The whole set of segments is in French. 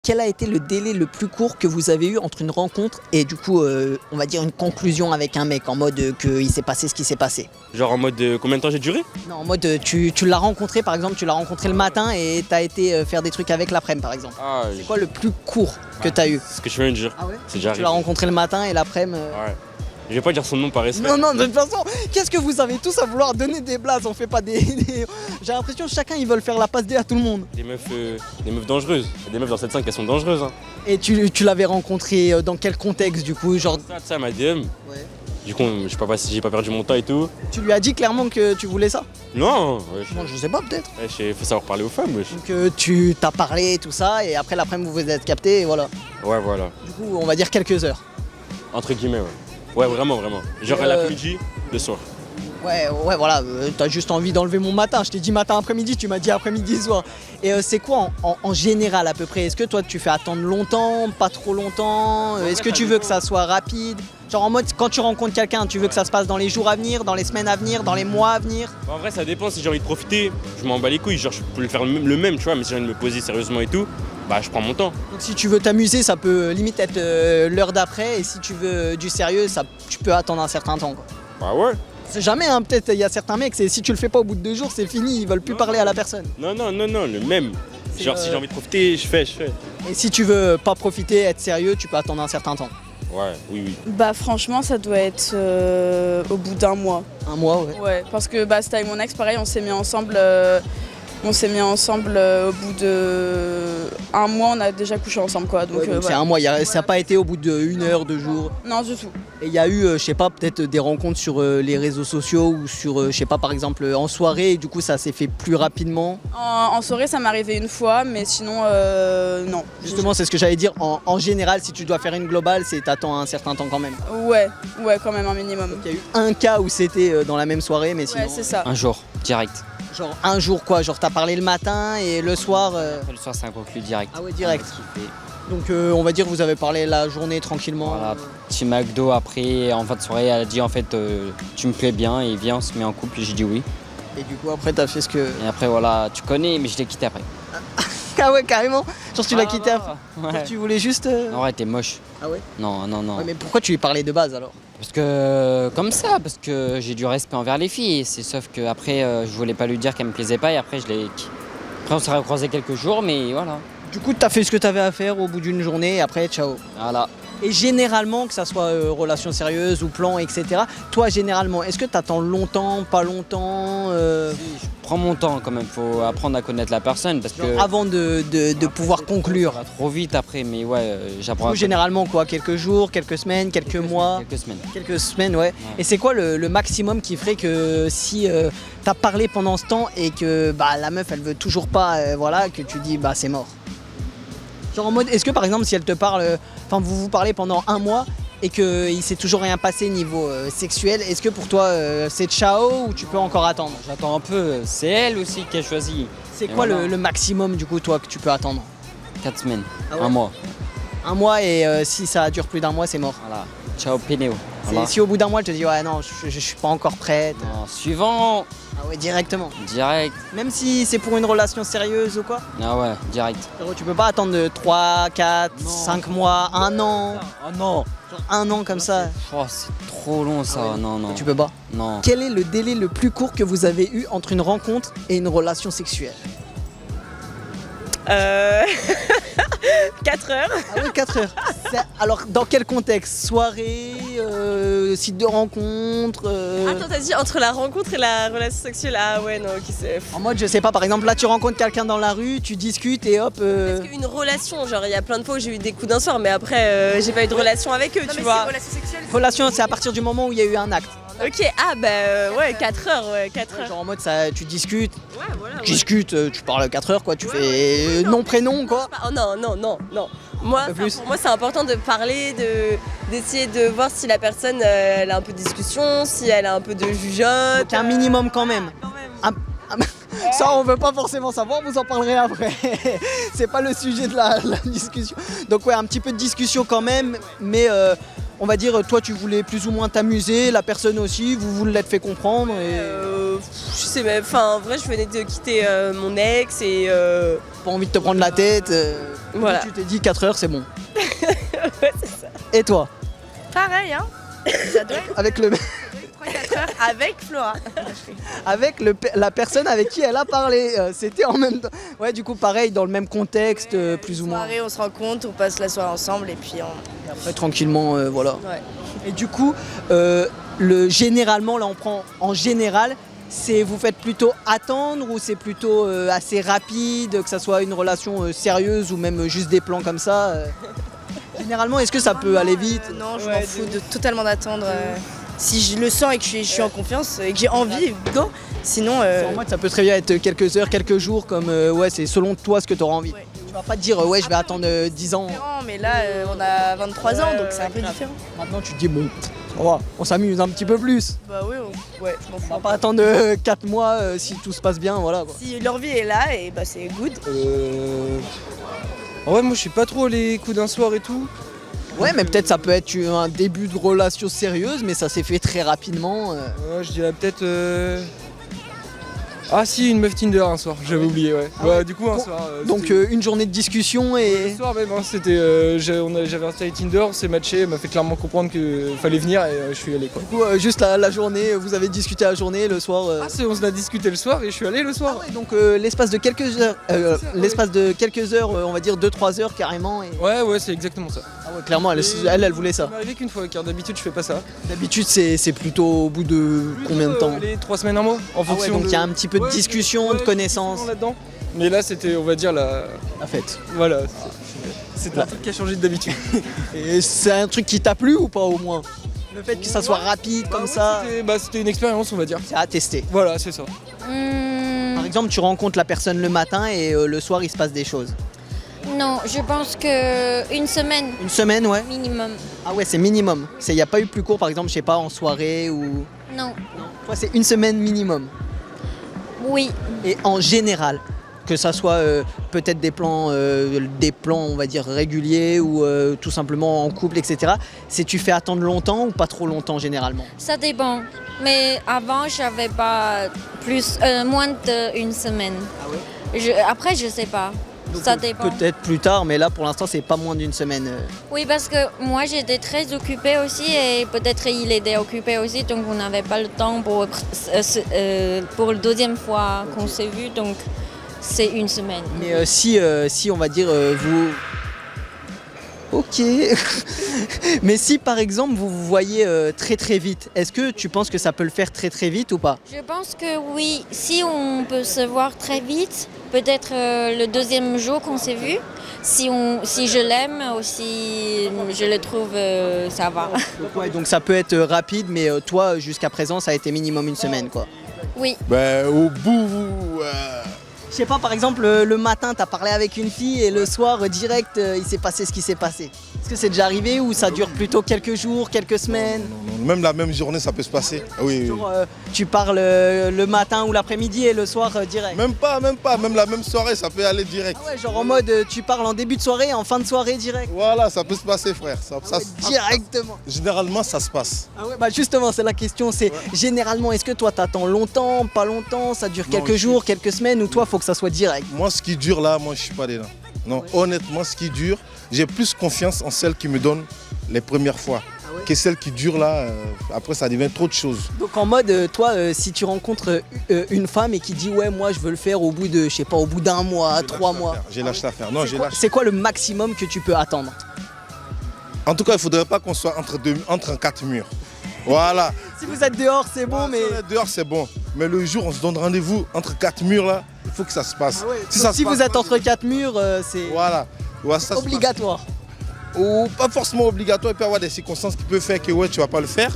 quel a été le délai le plus court que vous avez eu entre une rencontre et du coup, on va dire une conclusion avec un mec en mode qu'il s'est passé ce qui s'est passé? Genre en mode combien de temps j'ai duré? Non, en mode tu l'as rencontré par exemple, tu l'as rencontré le matin et t'as été faire des trucs avec l'après-midi par exemple. Ah, C'est quoi le plus court que t'as eu? c'est ce que je viens de dire. Ah ouais? C'est déjà Tu l'as arrivé. rencontré le matin et l'après-midi. Ouais. Je vais pas dire son nom par respect. Non, de toute façon, qu'est-ce que vous avez tous à vouloir donner des blagues? On fait pas J'ai l'impression que chacun ils veulent faire la passe D à tout le monde. Des meufs dangereuses. Il y a des meufs dans cette 5 qui sont dangereuses. Hein. Et tu l'avais rencontré dans quel contexte du coup? Genre, Ça m'a DM. ouais. Du coup, j'ai pas perdu mon temps et tout. Tu lui as dit clairement que tu voulais ça? Non, Moi je sais pas peut-être. faut savoir parler aux femmes. Wesh. Donc tu t'as parlé tout ça et après l'après-midi vous vous êtes capté et voilà. Ouais, voilà. Du coup on va dire quelques heures. Entre guillemets, ouais. Ouais, vraiment. Genre à l'après-midi, le soir. Ouais, voilà, t'as juste envie d'enlever mon matin. Je t'ai dit matin, après-midi, tu m'as dit après-midi, soir. Et c'est quoi en général à peu près? Est-ce que toi tu fais attendre longtemps, pas trop longtemps? Est-ce que tu veux que ça soit rapide? Genre en mode quand tu rencontres quelqu'un, tu veux que ça se passe dans les jours à venir, dans les semaines à venir, dans les mois à venir? Bah, en vrai, ça dépend. Si j'ai envie de profiter, je m'en bats les couilles. Genre, je peux le faire le même, tu vois. Mais si j'ai envie de me poser sérieusement et tout, bah, je prends mon temps. Donc si tu veux t'amuser, ça peut limite être l'heure d'après. Et si tu veux du sérieux, tu peux attendre un certain temps, quoi. Bah, ouais. C'est jamais, hein, peut-être il y a certains mecs, si tu le fais pas au bout de 2 jours, c'est fini, ils veulent plus parler à la personne. Non, le même. C'est, Genre, si j'ai envie de profiter, je fais. Et si tu veux pas profiter, être sérieux, tu peux attendre un certain temps. Ouais, oui. Bah franchement ça doit être au bout d'un mois. Un mois, ouais. Ouais, parce que c'était avec mon ex pareil, on s'est mis ensemble au bout de un mois, on a déjà couché ensemble quoi. Donc, Ouais, donc c'est voilà. un mois, ça n'a pas été au bout de 1 heure, 2 jours. Non du tout. Et il y a eu, je sais pas, peut-être des rencontres sur les réseaux sociaux ou sur, je sais pas, par exemple en soirée, et du coup ça s'est fait plus rapidement. En soirée ça m'est arrivé une fois, mais sinon non. Justement, c'est ce que j'allais dire, en général, si tu dois faire une globale, c'est t'attends un certain temps quand même. Ouais, quand même un minimum. Il y a eu un cas où c'était dans la même soirée, mais sinon... Ouais c'est ça. Un jour, direct. Genre un jour quoi, genre t'as parlé le matin et le soir... Après, le soir, c'est un conclu direct. Ah ouais, direct. On a kiffé. Donc on va dire que vous avez parlé la journée tranquillement. Voilà, petit McDo après, en fin de soirée, elle a dit en fait, tu me plais bien et viens, on se met en couple. Et j'ai dit oui. Et du coup après t'as fait ce que... Et après, voilà, tu connais, mais je l'ai quitté après. Ah ouais, carrément. Genre tu l'as quitté Ah, après. ouais. Tu voulais juste... Non, ouais, t'es moche. Ah ouais? Non. Ouais, mais pourquoi tu lui parlais de base alors? Parce que, comme ça, parce que j'ai du respect envers les filles. C'est sauf que après, je voulais pas lui dire qu'elle me plaisait pas et après, après on s'est recroisé quelques jours, mais voilà. Du coup t'as fait ce que t'avais à faire au bout d'une journée et après ciao. Voilà. Et généralement, que ça soit relation sérieuse ou plan, etc. Toi généralement, est-ce que t'attends longtemps, pas longtemps Je prends mon temps quand même, faut apprendre à connaître la personne parce que. genre avant de pouvoir conclure? Ça va trop vite après, mais ouais, j'apprends. Ou généralement quoi, quelques jours, quelques semaines, quelques mois? Quelques semaines. Quelques semaines, ouais. Et c'est quoi le maximum qui ferait que si t'as parlé pendant ce temps et que la meuf elle veut toujours pas, voilà, que tu dis c'est mort? Genre en mode, est-ce que par exemple si elle te parle, enfin vous parlez pendant un mois et qu'il s'est toujours rien passé niveau sexuel, est-ce que pour toi c'est ciao ou tu peux encore attendre? J'attends un peu, c'est elle aussi qui a choisi. C'est Et quoi voilà. le maximum du coup toi que tu peux attendre? 4 semaines, Ah ouais? un mois. Un mois et si ça dure plus d'un mois c'est mort. Voilà. Ciao Pénéo. C'est- Voilà. Si au bout d'un mois elle te dit ouais non je suis pas encore prête. Non, suivant, Ah ouais directement. direct. Même si c'est pour une relation sérieuse ou quoi? Ah ouais, direct. Frérot, tu peux pas attendre de 3, 4, Non. 5 mois, 1 an. Oh non. Genre 1 an comme ça. Oh, c'est trop long ça, Ah ouais. non. Tu peux pas. Non. Quel est le délai le plus court que vous avez eu entre une rencontre et une relation sexuelle? 4 heures. Ah oui, 4 heures. Alors, dans quel contexte? Soirée, site de rencontre Attends, t'as dit entre la rencontre et la relation sexuelle. Ah ouais, non, ok, c'est. En mode, je sais pas, par exemple, là, tu rencontres quelqu'un dans la rue, tu discutes et hop... Parce qu'une relation, genre, il y a plein de fois où j'ai eu des coups d'un soir, mais après, j'ai pas eu de relation avec eux, tu vois. Relation, c'est à partir du moment où il y a eu un acte. Ok, ouais, 4 heures, ouais, 4 heures. Genre en mode, ça, tu discutes, Ouais, voilà. tu discutes, tu parles 4 heures, quoi, tu fais nom, prénom, quoi. Oh non. Moi, Un peu plus. pour moi, c'est important de parler, d'essayer de voir si la personne elle a un peu de discussion, si elle a un peu de jugeote. Donc un minimum quand même. Ça, on veut pas forcément savoir, vous en parlerez après. C'est pas le sujet de la discussion. Donc ouais, un petit peu de discussion quand même, mais on va dire, toi tu voulais plus ou moins t'amuser, la personne aussi, vous l'êtes fait comprendre et Je sais même, enfin en vrai je venais de quitter mon ex et pas envie de te prendre la tête. Voilà. Tu t'es dit 4 heures c'est bon. ouais, c'est ça. Et toi? Pareil, hein. Ça doit être Avec le 3-4 heures avec Flora. avec la personne avec qui elle a parlé. C'était en même temps. Ouais, du coup, pareil, dans le même contexte, plus ou moins. Soirée, on se rencontre, on passe la soirée ensemble et puis on... Après, tranquillement, voilà. Ouais. Et du coup, généralement, là, on prend en général, vous faites plutôt attendre ou c'est plutôt assez rapide, que ça soit une relation sérieuse ou même juste des plans comme ça Généralement, est-ce que ça peut aller vite Non, je m'en fous totalement d'attendre. Si je le sens et que je suis en confiance et que j'ai envie, go. Sinon, En mode, ça peut très bien être quelques heures, quelques jours, comme ouais, c'est selon toi ce que tu auras envie. Ouais. Tu vas pas te dire ouais, je vais attendre 10 ans. différent, mais là, on a 23 ans, donc c'est un peu différent. Maintenant, tu te dis bon, on s'amuse un petit peu plus. Bah oui, ouais, je m'en On va fous. pas attendre 4 mois si tout se passe bien, voilà. Quoi. Si leur vie est là, et bah c'est good. En vrai, moi je suis pas trop les coups d'un soir et tout. Ouais, mais peut-être ça peut être un début de relation sérieuse, mais ça s'est fait très rapidement. Ouais, je dirais peut-être. Ah si, une meuf Tinder un soir, j'avais oublié, ouais. Ah ouais. Du coup, un soir. Donc c'était- une journée de discussion Le et. soir même, hein, c'était, j'avais installé Tinder, on s'est matché, elle m'a fait clairement comprendre qu'il fallait venir et je suis allé quoi. Du coup, juste la journée, vous avez discuté la journée, le soir. On en a discuté le soir et je suis allé le soir. Ah ouais, donc l'espace de quelques heures, on va dire 2-3 heures carrément. Et... Ouais, c'est exactement ça. Ah ouais, clairement, elle voulait ça. Ça m'est arrivé qu'une fois, car d'habitude je fais pas ça. D'habitude, c'est plutôt au bout de combien de temps Les 3 semaines, un mois, en Ah ouais, fonction donc de... il y a un petit peu de Ouais, discussion, de connaissances. là-dedans. Mais là c'était, on va dire, la fête. voilà, c'était un truc qui a changé de d'habitude. Et c'est un truc qui t'a plu ou pas au moins? Le fait que ça soit rapide comme ça, C'était une expérience, on va dire. c'est à tester. Voilà, c'est ça. Par exemple, tu rencontres la personne le matin et le soir il se passe des choses. Non, je pense que une semaine Une semaine, ouais. minimum. Ah ouais, c'est minimum. Il n'y a pas eu plus court, par exemple, je sais pas, en soirée ou. Non. Toi, c'est une semaine minimum. Oui. Et en général, que ça soit peut-être des plans, on va dire réguliers ou tout simplement en couple, etc. Si tu fais attendre longtemps ou pas trop longtemps généralement. Ça dépend. Mais avant, j'avais pas moins d'une semaine. Ah ouais. Après, je sais pas. Donc, Ça dépend. Peut-être plus tard, mais là pour l'instant c'est pas moins d'une semaine. Oui, parce que moi, j'étais très occupée aussi et peut-être il était occupé aussi, donc on n'avait pas le temps pour la deuxième fois qu'on s'est vu, donc c'est une semaine. Mais si on va dire vous. Ok. Mais si par exemple vous vous voyez très très vite, est-ce que tu penses que ça peut le faire très très vite ou pas? Je pense que oui, si on peut se voir très vite, peut-être le deuxième jour qu'on s'est vu, si je l'aime aussi, je le trouve, ça va. Donc, ouais, donc ça peut être rapide, mais toi jusqu'à présent ça a été minimum une semaine quoi. Oui, Ben, au bout, Je sais pas, par exemple, le matin, t'as parlé avec une fille et le soir, direct, il s'est passé ce qui s'est passé. Est-ce que c'est déjà arrivé ou ça dure plutôt quelques jours, quelques semaines? non, même la même journée, ça peut se passer. Ah oui, oui. Genre, tu parles le matin ou l'après-midi et le soir, direct. Même pas, même la même soirée, ça peut aller direct. Ah ouais, genre en mode, tu parles en début de soirée et en fin de soirée, direct. Voilà, ça peut se passer, frère. Directement. Généralement, ça se passe. Ah ouais, bah justement, c'est la question, c'est généralement, est-ce que toi, t'attends longtemps, pas longtemps, ça dure quelques jours, quelques semaines, ou toi, faut que ça soit direct? Moi, ce qui dure là, moi, je suis pas dedans. Non, honnêtement, ce qui dure, j'ai plus confiance en celle qui me donne les premières fois que celle qui dure là. Après, ça devient trop de choses. Donc en mode, toi, si tu rencontres une femme et qui dit ouais, moi je veux le faire au bout de, je sais pas, au bout d'un mois, 3 mois. J'ai lâché l'affaire. Non, j'ai lâché. C'est quoi le maximum que tu peux attendre? En tout cas, il faudrait pas qu'on soit entre quatre murs. Voilà. Si vous êtes dehors, c'est bon, mais. Si on est dehors, c'est bon. Mais le jour, on se donne rendez-vous entre quatre murs là, il faut que ça se passe. Ah ouais. Si Donc, ça se si passe vous êtes pas, entre 4 murs, c'est voilà. Ouais, ça se passe. obligatoire. Ou pas forcément obligatoire, il peut y avoir des circonstances qui peuvent faire que ouais, tu vas pas le faire.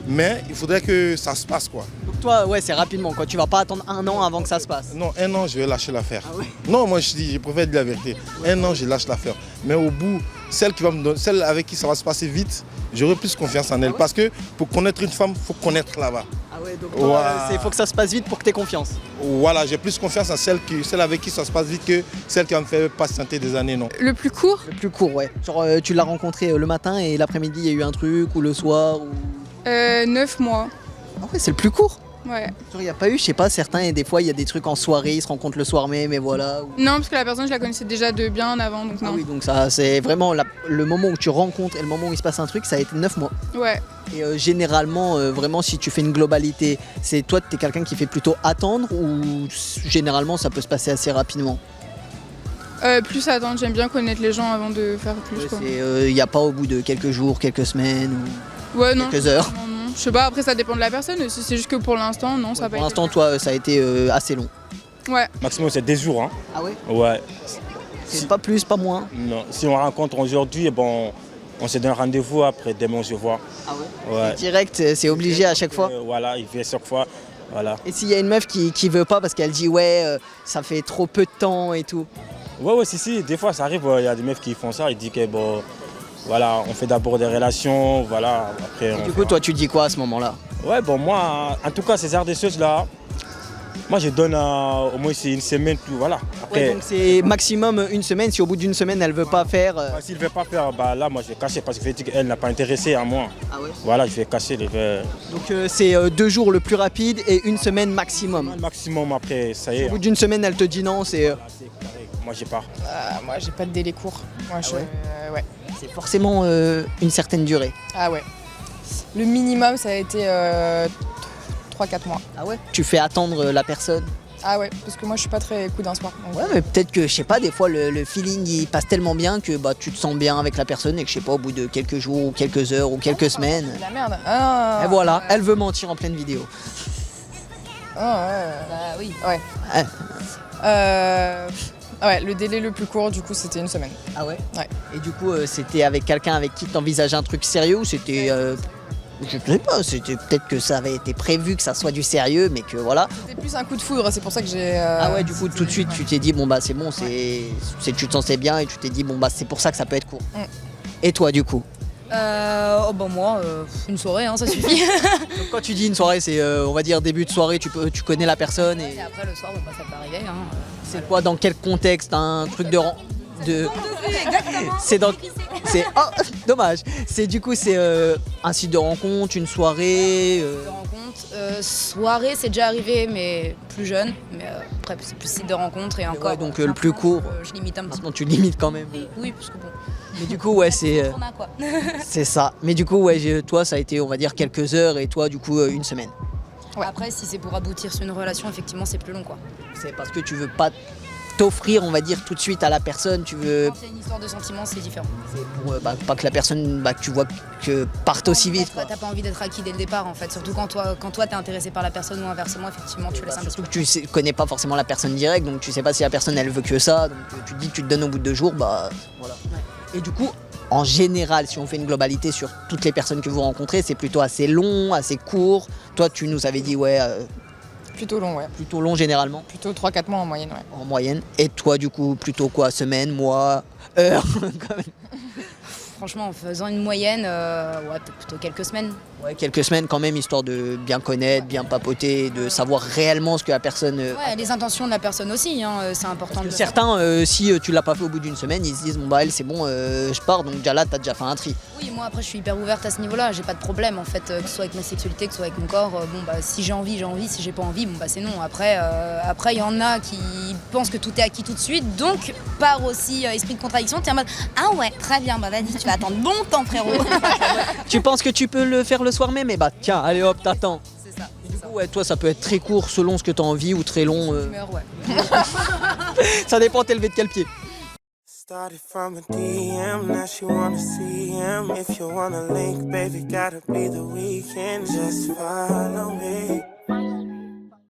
mais il faudrait que ça se passe quoi. Donc toi, ouais, c'est rapidement quoi. Tu vas pas attendre 1 an avant que ça se passe. Non, 1 an, je vais lâcher l'affaire. Ah ouais. Non, moi je préfère dire la vérité. 1 an, je lâche l'affaire. Mais au bout, celle avec qui ça va se passer vite, j'aurai plus confiance en elle. Parce que pour connaître une femme, il faut connaître là-bas. Ah ouais, donc toi, Ouais. faut que ça se passe vite pour que tu aies confiance. Voilà, j'ai plus confiance en celle avec qui ça se passe vite que celle qui va me faire patienter des années, non. Le plus court, Le plus court, ouais. Genre, tu l'as rencontré le matin et l'après-midi, il y a eu un truc, ou le soir, ou... 9 mois. Ah ouais, c'est le plus court. Ouais. Genre, il n'y a pas eu, je sais pas, certains, et des fois, il y a des trucs en soirée, ils se rencontrent le soir même, et voilà. ou- Non, parce que la personne, je la connaissais déjà de bien avant, donc Ah non. oui, donc ça, c'est vraiment le moment où tu rencontres et le moment où il se passe un truc, ça a été 9 mois. Ouais. Et généralement, vraiment, si tu fais une globalité, c'est toi, t'es quelqu'un qui fait plutôt attendre, ou généralement, ça peut se passer assez rapidement. Plus attendre, j'aime bien connaître les gens avant de faire plus, quoi. Il n'y a pas au bout de quelques jours, quelques semaines, ou Ouais, non. quelques heures. Non, non. Je sais pas, après, ça dépend de la personne. Si c'est juste que pour l'instant, non, ça va pas Pour été l'instant, le toi, ça a été assez long. cas. Ouais. Maximum, c'est des jours. Hein. Ah ouais. Ouais. C'est pas plus, pas moins. Non. Si on rencontre aujourd'hui, bon, on se donne rendez-vous. Après, demain, on se voit. Ah ouais. Ouais. Direct, c'est obligé à chaque fois. Voilà, il vient chaque fois. Voilà. Et s'il y a une meuf qui veut pas parce qu'elle dit ouais, ça fait trop peu de temps et tout. Ouais, si. Des fois, ça arrive. Il y a des meufs qui font ça. Ils disent que bon, voilà, on fait d'abord des relations. Voilà. Après, Et du coup, toi, tu dis quoi à ce moment-là? Ouais, bon, moi, en tout cas, ces arts des choses là, moi, je donne au moins c'est une semaine, tout. Voilà. Après, Ouais, donc c'est maximum une semaine. Si au bout d'une semaine, elle veut pas faire. s'il ne veut pas faire, bah, là, moi, je vais cacher parce qu'elle n'a pas intéressé à moi. Ah ouais. Voilà, je vais cacher les Donc c'est 2 jours le plus rapide et une semaine maximum. maximum. Après, ça y est. Au bout d'une semaine, elle te dit non, c'est C'est carré. Moi, j'ai pas. Moi, j'ai pas de délai court. Moi, ouais. c'est forcément une certaine durée. Ah ouais. Le minimum, ça a été 3-4 mois. Ah ouais. Tu fais attendre la personne. Ah ouais, parce que moi, je suis pas très coup d'un sport. donc- Ouais, mais peut-être que je sais pas, des fois le feeling il passe tellement bien que bah tu te sens bien avec la personne et que je sais pas, au bout de quelques jours ou quelques heures ou quelques semaines. C'est de la merde. Ah, Et voilà, elle veut mentir en pleine vidéo. Ah ouais. Bah oui. Ouais. Ouais. Ouais, le délai le plus court, du coup, c'était une semaine. Ah ouais. Ouais. Et du coup, c'était avec quelqu'un avec qui t'envisageais un truc sérieux ou c'était je sais pas, c'était peut-être que ça avait été prévu que ça soit du sérieux, mais que voilà. C'était plus un coup de foudre, c'est pour ça que j'ai. Ah ouais, du coup, tout de suite, tu t'es dit, bon bah c'est bon, tu te sentais bien et tu t'es dit, bon bah c'est pour ça que ça peut être court. Mm. Et toi, du coup? Moi, une soirée, hein, ça suffit. Donc, quand tu dis une soirée, c'est on va dire début de soirée, tu connais la personne et Et après, le soir, bon, bah, ça peut arriver. Hein. c'est quoi, dans quel contexte? Un truc de c'est dans oh dommage, c'est du coup c'est un site de rencontre, une soirée De rencontre. Soirée, c'est déjà arrivé, mais plus jeune. Mais après, c'est plus site de rencontre et encore. donc, le plus court. Je limite un petit peu. maintenant tu limites quand même. Oui, parce que bon. Mais du coup ouais c'est On a quoi. c'est ça. Mais du coup ouais, toi ça a été on va dire quelques heures et toi du coup une semaine. Après, si c'est pour aboutir sur une relation, effectivement, c'est plus long, quoi. C'est parce que tu veux pas t'offrir on va dire tout de suite à la personne, tu veux Quand c'est une histoire de sentiments, c'est différent. pour, pas que la personne que tu vois que parte aussi vite quoi. T'as pas envie d'être acquis dès le départ, en fait. Surtout quand toi t'es intéressé par la personne ou inversement, effectivement, tu laisses un petit Surtout peu. que connais pas forcément la personne directe, donc tu sais pas si la personne elle veut que ça, donc tu te dis tu te donnes au bout de 2 jours, bah voilà. Et du coup, en général, si on fait une globalité sur toutes les personnes que vous rencontrez, c'est plutôt assez long, assez court. Toi, tu nous avais dit ouais, Plutôt long, ouais. plutôt long généralement, Plutôt 3-4 mois en moyenne, ouais. en moyenne. Et toi, du coup, plutôt quoi, semaine, mois, heure quand même. Franchement, en faisant une moyenne, ouais, peut-être plutôt quelques semaines. Ouais, quelques semaines quand même, histoire de bien connaître, bien papoter, de savoir réellement ce que la personne. Ouais, les intentions de la personne aussi, hein, c'est important de le Certains, si tu l'as pas fait au bout d'une semaine, ils se disent bon bah elle c'est bon, je pars, donc déjà là t'as déjà fait un tri. Oui, moi après je suis hyper ouverte à ce niveau-là, j'ai pas de problème en fait, que ce soit avec ma sexualité, que ce soit avec mon corps. Bon bah si j'ai envie, si j'ai pas envie, bon bah c'est non. Après il y en a qui pensent que tout est acquis tout de suite, donc par aussi esprit de contradiction, t'es en mode ah ouais, très bien, bah vas-y, tu vas attendre longtemps frérot. Tu penses que tu peux le faire le soir même, et bah tiens, allez hop, t'attends. C'est ça. Du coup, ouais, toi ça peut être très court selon ce que t'as envie ou très long. Humeur, ouais. Ça dépend, t'es levé de quel pied. Started from a DM, now she wanna see him. If you wanna link, baby, gotta be the weekend. Just follow